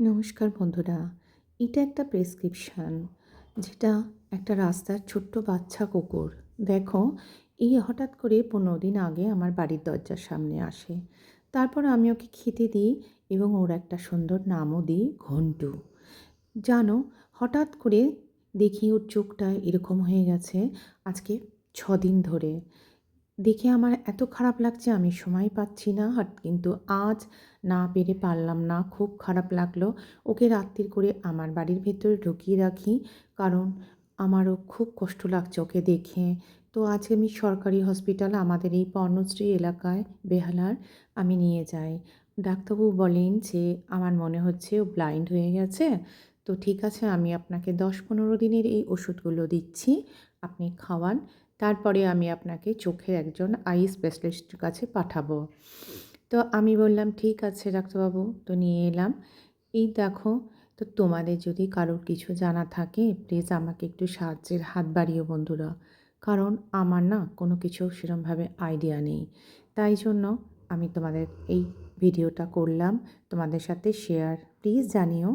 নমস্কার বন্ধুরা, এটা একটা প্রেসক্রিপশন যেটা একটা রাস্তার ছোট্ট বাচ্চা কুকুর। দেখো, এই হঠাৎ করে 15 দিন আগে আমার বাড়ির দরজার সামনে আসে। তারপর আমি ওকে খেতে দিই এবং ওর একটা সুন্দর নামও দিই, ঘন্টু। জানো, হঠাৎ করে দেখি ওর চোখটা এরকম হয়ে গেছে আজকে 6 দিন ধরে। দেখে আমার এত খারাপ লাগছে, আমি সময় পাচ্ছি না। কিন্তু আজ না পেরে পারলাম না, খুব খারাপ লাগলো। ওকে রাত্তির করে আমার বাড়ির ভেতরে ঢুকিয়ে রাখি, কারণ আমারও খুব কষ্ট লাগছে ওকে দেখে। তো আজকে আমি সরকারি হসপিটাল, আমাদের এই পর্ণশ্রী এলাকায় বেহালার, আমি নিয়ে যাই। ডাক্তারবাবু বলেন যে আমার মনে হচ্ছে ও ব্লাইন্ড হয়ে গেছে। তো ঠিক আছে, আমি আপনাকে 10-15 দিনের এই ওষুধগুলো দিচ্ছি, আপনি খাওয়ান। তারপরে আমি আপনাকে চোখের একজন আই স্পেশালিস্টের কাছে পাঠাবো। তো আমি বললাম, ঠিক আছে ডাক্তারবাবু। তো নিয়ে এলাম। এই দেখো, তো তোমাদের যদি কারোর কিছু জানা থাকে প্লিজ আমাকে একটু সাহায্যের হাত বাড়িও বন্ধুরা, কারণ আমার না কোনো কিছু সেরকমভাবে আইডিয়া নেই। তাই জন্য আমি তোমাদের এই ভিডিওটা করলাম, তোমাদের সাথে শেয়ার প্লিজ জানিও।